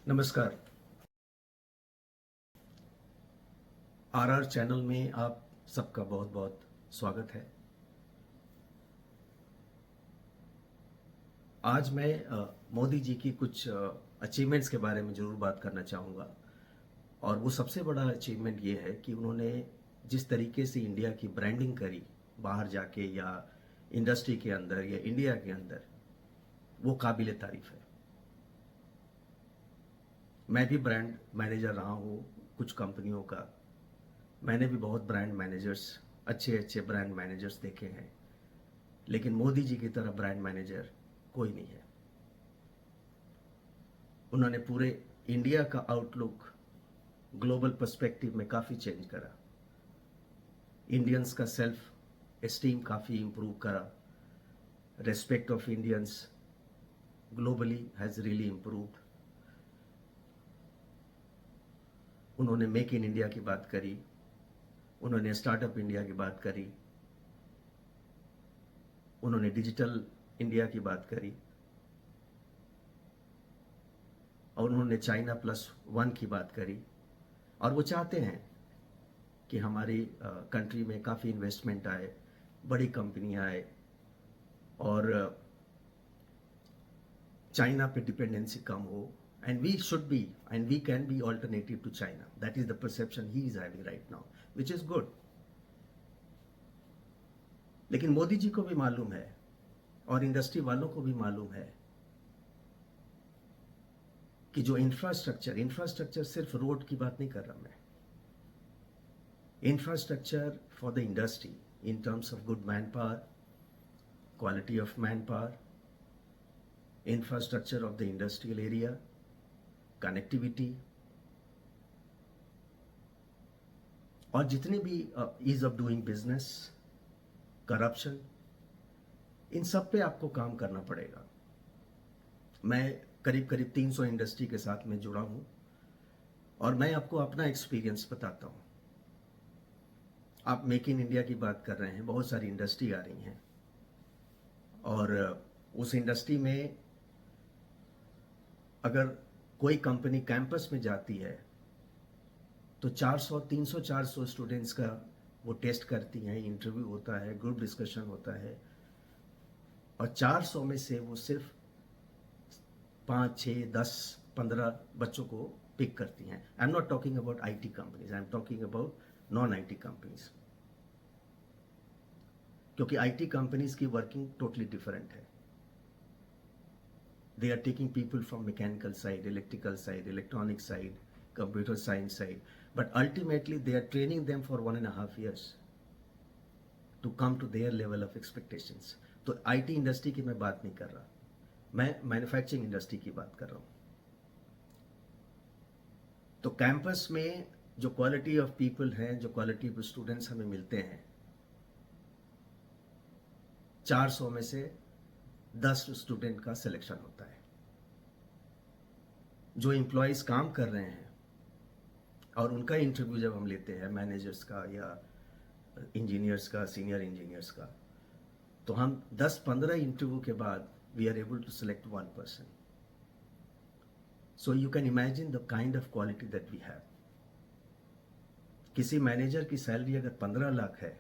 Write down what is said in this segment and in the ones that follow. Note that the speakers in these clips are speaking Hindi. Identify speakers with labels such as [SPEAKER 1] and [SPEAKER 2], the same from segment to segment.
[SPEAKER 1] नमस्कार। आरआर चैनल में आप सबका बहुत बहुत स्वागत है। आज मैं मोदी जी की कुछ अचीवमेंट्स के बारे में ज़रूर बात करना चाहूँगा। और वो सबसे बड़ा अचीवमेंट ये है कि उन्होंने जिस तरीके से इंडिया की ब्रांडिंग करी बाहर जाके या इंडस्ट्री के अंदर या इंडिया के अंदर, वो काबिल तारीफ है। मैं भी ब्रांड मैनेजर रहा हूँ कुछ कंपनियों का। मैंने भी बहुत ब्रांड मैनेजर्स, अच्छे अच्छे ब्रांड मैनेजर्स देखे हैं, लेकिन मोदी जी की तरह ब्रांड मैनेजर कोई नहीं है। उन्होंने पूरे इंडिया का आउटलुक ग्लोबल पर्सपेक्टिव में काफ़ी चेंज करा। इंडियंस का सेल्फ एस्टीम काफ़ी इंप्रूव करा। Respect of Indians globally has really improved. उन्होंने मेक इन इंडिया की बात करी, उन्होंने स्टार्टअप इंडिया की बात करी, उन्होंने डिजिटल इंडिया की बात करी, और उन्होंने चाइना +1 की बात करी। और वो चाहते हैं कि हमारी कंट्री में काफ़ी इन्वेस्टमेंट आए, बड़ी कंपनियां आए, और चाइना पे डिपेंडेंसी कम हो। And we should be and we can be alternative to China. That is the perception he is having right now, which is good. लेकिन मोदी जी को भी मालूम है और इंडस्ट्री वालों को भी मालूम है कि जो इंफ्रास्ट्रक्चर सिर्फ रोड की बात नहीं कर रहा मैं। Infrastructure for the industry in terms of good man power, quality of man power, infrastructure of the industrial area, connectivity, और जितने भी ease of doing business, corruption, इन सब पे आपको काम करना पड़ेगा। मैं करीब करीब 300 इंडस्ट्री के साथ में जुड़ा हूं, और मैं आपको अपना एक्सपीरियंस बताता हूं। आप मेक इन इंडिया की बात कर रहे हैं, बहुत सारी इंडस्ट्री आ रही हैं, और उस इंडस्ट्री में अगर कोई कंपनी कैंपस में जाती है तो 400, 300, 400 स्टूडेंट्स का वो टेस्ट करती हैं, इंटरव्यू होता है, ग्रुप डिस्कशन होता है, और 400 में से वो सिर्फ 5, 6, 10, 15 बच्चों को पिक करती हैं। I am not talking about IT companies, I am talking about non IT companies, क्योंकि आईटी कंपनीज की वर्किंग टोटली डिफरेंट है। They are taking people from mechanical side, electrical side, electronic side, computer science side, but ultimately they are training them for 1.5 years to come to their level of expectations. तो आईटी इंडस्ट्री की मैं बात नहीं कर रहा, मैं मैन्युफैक्चरिंग इंडस्ट्री की बात कर रहा हूँ। तो कैंपस में जो क्वालिटी ऑफ पीपल हैं, जो क्वालिटी ऑफ स्टूडेंट्स हमें मिलते हैं, 400 में से 10 स्टूडेंट का सिलेक्शन होता है। जो एम्प्लॉयज काम कर रहे हैं और उनका इंटरव्यू जब हम लेते हैं, मैनेजर्स का या इंजीनियर्स का, सीनियर इंजीनियर्स का, तो हम 10-15 इंटरव्यू के बाद we are able to select 1 person. So you can imagine the kind of quality that we have. किसी मैनेजर की सैलरी अगर 15 लाख है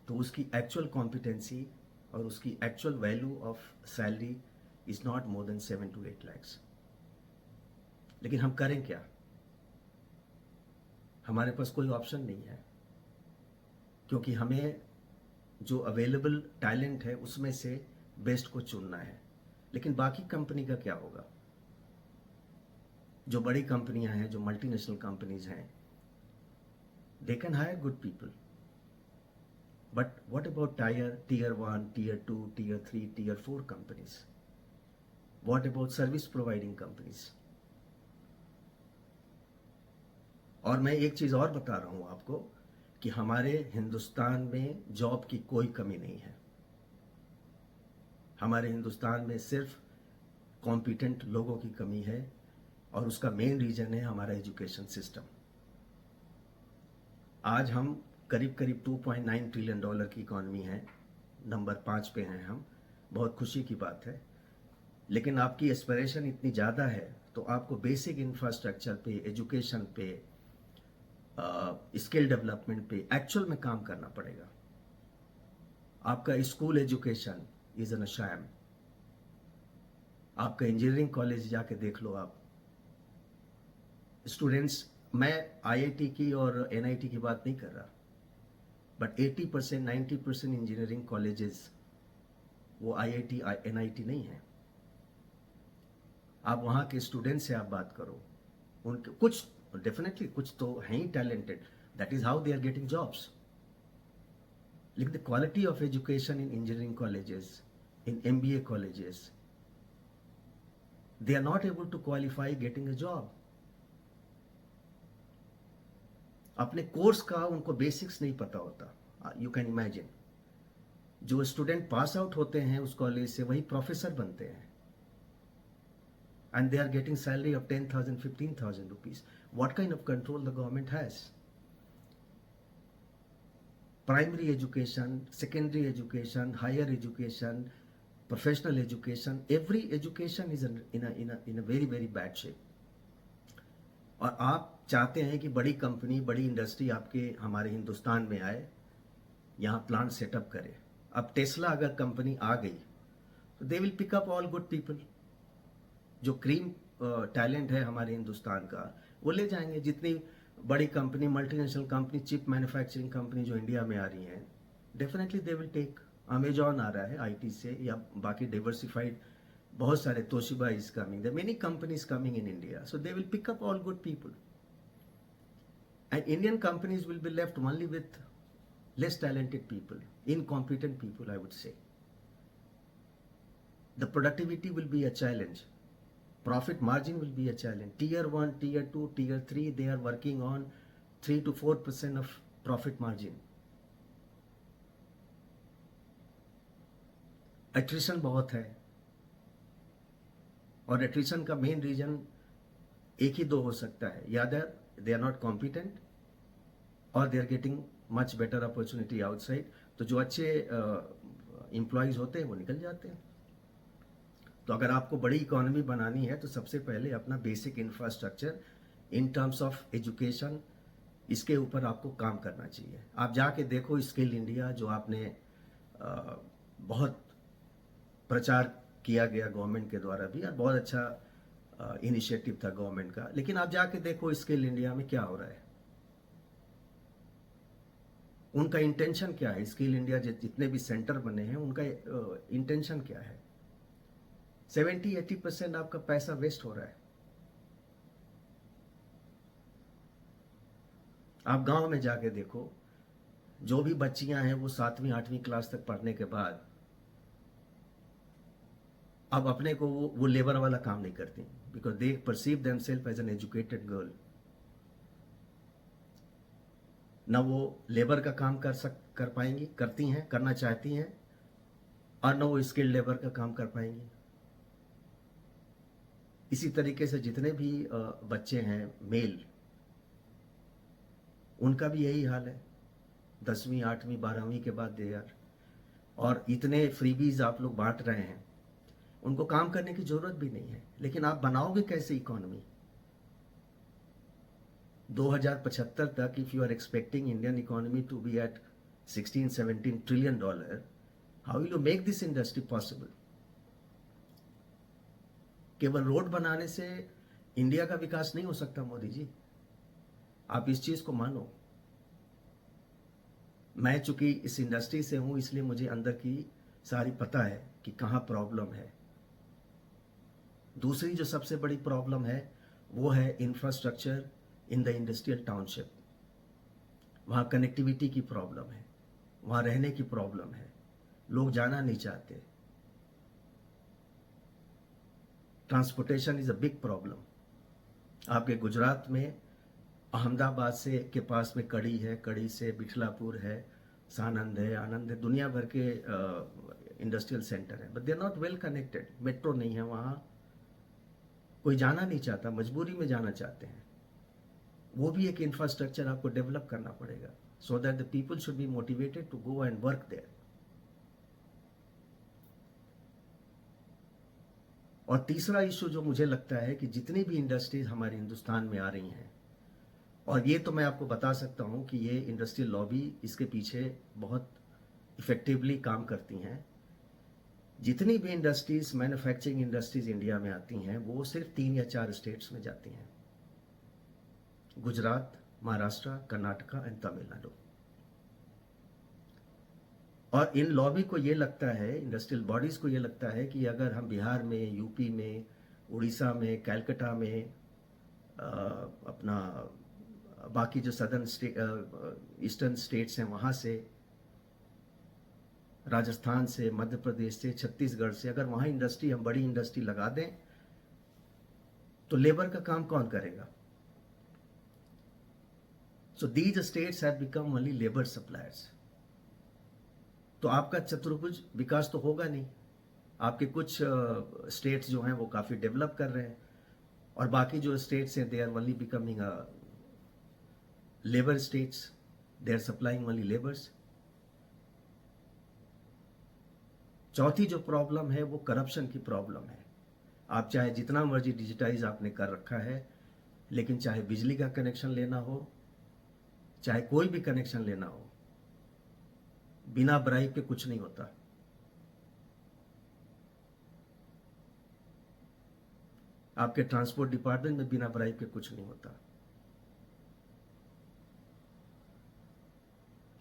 [SPEAKER 1] तो उसकी एक्चुअल कॉम्पिटेंसी और उसकी actual value of salary is not more than 7 to 8 lakhs। लेकिन हम करें क्या? हमारे पास कोई ऑप्शन नहीं है, क्योंकि हमें जो अवेलेबल टैलेंट है उसमें से बेस्ट को चुनना है। लेकिन बाकी कंपनी का क्या होगा? जो बड़ी कंपनियां हैं, जो मल्टीनेशनल कंपनीज हैं, they can hire good people, but what about tier 1, tier 2, tier 3, tier 4 companies? What about service providing companies? और मैं एक चीज और बता रहा हूं आपको कि हमारे हिंदुस्तान में जॉब की कोई कमी नहीं है। हमारे हिंदुस्तान में सिर्फ कॉम्पिटेंट लोगों की कमी है, और उसका मेन रीजन है हमारा एजुकेशन सिस्टम। आज हम करीब करीब $2.9 ट्रिलियन की इकॉनमी है, नंबर 5 पे हैं हम। बहुत खुशी की बात है। लेकिन आपकी एस्पिरेशन इतनी ज़्यादा है तो आपको बेसिक इंफ्रास्ट्रक्चर पे, एजुकेशन पे, स्किल डेवलपमेंट पे एक्चुअल में काम करना पड़ेगा. आपका school education is an sham. आपका इंजीनियरिंग कॉलेज जाके देख लो आप. स्टूडेंट्स, मैं आईआईटी की और एनआईटी की बात नहीं कर रहा, बट 80% 90% इंजीनियरिंग कॉलेजेस वो आईआईटी एनआईटी नहीं है. आप वहाँ के स्टूडेंट से आप बात करो, उनके कुछ डेफिनेटली कुछ तो हैं ही talented, that is how they are getting jobs. लेकिन the quality of education in engineering colleges, in MBA colleges, they are not able to qualify getting a job. अपने कोर्स का उनको बेसिक्स नहीं पता होता. यू कैन इमेजिन, जो स्टूडेंट पास आउट होते हैं उस कॉलेज से वही प्रोफेसर बनते हैं, and they are getting salary of 10,000 15,000 rupees. What kind of control the government has? Primary education, secondary education, higher education, professional education, every education is in a very very bad shape. और आप चाहते हैं कि बड़ी कंपनी, बड़ी इंडस्ट्री आपके हमारे हिंदुस्तान में आए, यहाँ प्लांट सेटअप करे. अब टेस्ला अगर कंपनी आ गई तो they will pick up all good people. जो क्रीम टैलेंट है हमारे हिंदुस्तान का वो ले जाएंगे. जितनी बड़ी company, multinational company, chip manufacturing company जो इंडिया में आ रही हैं, definitely they will take. Amazon आ रहा है आईटी से, या बाकी डाइवर्सिफाइड बहुत सारे, Toshiba is coming, there many companies coming in India, so they will pick up all good people. And Indian companies will be left only with less talented people, incompetent people, I would say. The productivity will be a challenge. Profit margin will be a challenge. Tier 1, Tier 2, Tier 3, they are working on 3 to 4% of profit margin. Attrition बहुत है, और attrition का main reason एक ही दो हो सकता है. या they are not competent, और they are getting much better opportunity outside. तो जो अच्छे एम्प्लॉयज़ होते हैं वो निकल जाते हैं. तो अगर आपको बड़ी इकोनॉमी बनानी है तो सबसे पहले अपना basic infrastructure in terms of education, इसके ऊपर आपको काम करना चाहिए. आप जाके देखो स्किल इंडिया, जो आपने बहुत प्रचार किया गया गवर्नमेंट के द्वारा भी, और बहुत अच्छा इनिशिएटिव था गवर्नमेंट का. लेकिन आप जाके देखो स्किल इंडिया में क्या हो रहा है. उनका इंटेंशन क्या है? स्किल इंडिया जितने भी सेंटर बने हैं उनका इंटेंशन क्या है? 70-80% आपका पैसा वेस्ट हो रहा है. आप गांव में जाके देखो, जो भी बच्चियां हैं वो 7वीं 8वीं क्लास तक पढ़ने के बाद अब अपने को वो लेबर वाला काम नहीं करती, because they perceive themselves as an educated girl. ना वो लेबर का काम कर पाएंगी, करती हैं, करना चाहती हैं, और ना वो स्किल्ड लेबर का काम कर पाएंगी. इसी तरीके से जितने भी बच्चे हैं मेल, उनका भी यही हाल है. 10वीं 8वीं 12वीं के बाद दे यार, और इतने फ्रीबीज आप लोग बांट रहे हैं, उनको काम करने की जरूरत भी नहीं है. लेकिन आप बनाओगे कैसे इकोनॉमी? 2075 तक, if you are expecting Indian economy to be at $16-17 trillion, how will you make this industry possible? केवल रोड बनाने से इंडिया का विकास नहीं हो सकता मोदी जी, आप इस चीज को मानो. मैं चूंकि इस इंडस्ट्री से हूं, इसलिए मुझे अंदर की सारी पता है कि कहां प्रॉब्लम है. दूसरी जो सबसे बड़ी प्रॉब्लम है वो है infrastructure in the industrial township. वहाँ कनेक्टिविटी की प्रॉब्लम है, वहाँ रहने की प्रॉब्लम है, लोग जाना नहीं चाहते. Transportation is a big problem. आपके गुजरात में अहमदाबाद से के पास में कड़ी है, कड़ी से बिठलापुर है, सानंद है, आनंद है, दुनिया भर के इंडस्ट्रियल सेंटर है, but they are not well connected. Metro नहीं है वहाँ, कोई जाना नहीं चाहता, मजबूरी में जाना चाहते हैं. वो भी एक इंफ्रास्ट्रक्चर आपको डेवलप करना पड़ेगा, so that the people should be motivated to go and work there. और तीसरा इशू जो मुझे लगता है कि जितनी भी इंडस्ट्रीज हमारे हिंदुस्तान में आ रही हैं, और ये तो मैं आपको बता सकता हूँ कि ये इंडस्ट्रियल लॉबी इसके पीछे बहुत इफेक्टिवली काम करती हैं। जितनी भी इंडस्ट्रीज, मैन्युफैक्चरिंग इंडस्ट्रीज इंडिया में आती हैं, वो सिर्फ 3 या 4 स्टेट्स में जाती हैं: गुजरात, महाराष्ट्र, कर्नाटका एंड तमिलनाडु। और इन लॉबी को ये लगता है, इंडस्ट्रियल बॉडीज को ये लगता है कि अगर हम बिहार में, यूपी में, उड़ीसा में, कैलकाटा में, अपना बाकी जो सदर्न ईस्टर्न स्टेट्स हैं वहाँ से, राजस्थान से, मध्य प्रदेश से, छत्तीसगढ़ से, अगर वहाँ इंडस्ट्री, हम बड़ी इंडस्ट्री लगा दें तो लेबर का काम कौन करेगा? So these states have become only labour suppliers. तो आपका चतुर्भुज विकास तो होगा नहीं। आपके कुछ स्टेट्स जो हैं वो काफ़ी डेवलप कर रहे हैं, और बाकी जो स्टेट्स हैं they are only becoming labour states, they are supplying only labours. चौथी जो प्रॉब्लम है वो करप्शन की प्रॉब्लम है। आप चाहे जितना मर्जी डिजिटाइज आपने कर रखा है, लेकिन चाहे बिजली का कनेक्शन लेना हो, चाहे कोई भी कनेक्शन लेना हो, बिना ब्राइब के कुछ नहीं होता। आपके ट्रांसपोर्ट डिपार्टमेंट में बिना ब्राइब के कुछ नहीं होता।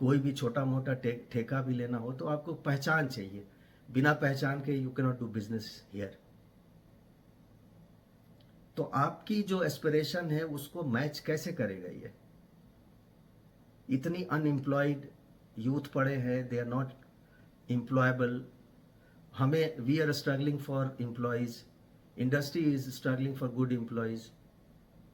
[SPEAKER 1] कोई भी छोटा मोटा ठेका भी लेना हो तो आपको पहचान चाहिए। बिना पहचान के you can not do business here. तो आपकी जो एस्पिरेशन है उसको मैच कैसे करेगा ये? इतनी अनएम्प्लॉयड यूथ पड़े हैं, दे आर नॉट एम्प्लॉयबल। हमें, we are struggling for employees, industry is struggling for good employees.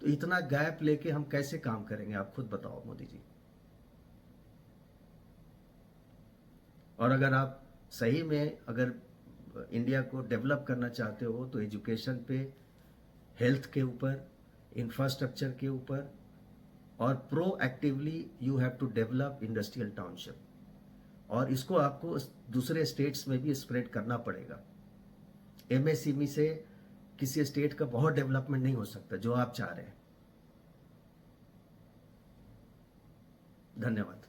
[SPEAKER 1] तो इतना गैप लेके हम कैसे काम करेंगे? आप खुद बताओ मोदी जी। और अगर आप सही में अगर इंडिया को डेवलप करना चाहते हो तो एजुकेशन पे, हेल्थ के ऊपर, इंफ्रास्ट्रक्चर के ऊपर, और proactively you have to develop industrial township. और इसको आपको दूसरे स्टेट्स में भी स्प्रेड करना पड़ेगा। एमएसएमई से किसी स्टेट का बहुत डेवलपमेंट नहीं हो सकता जो आप चाह रहे हैं। धन्यवाद।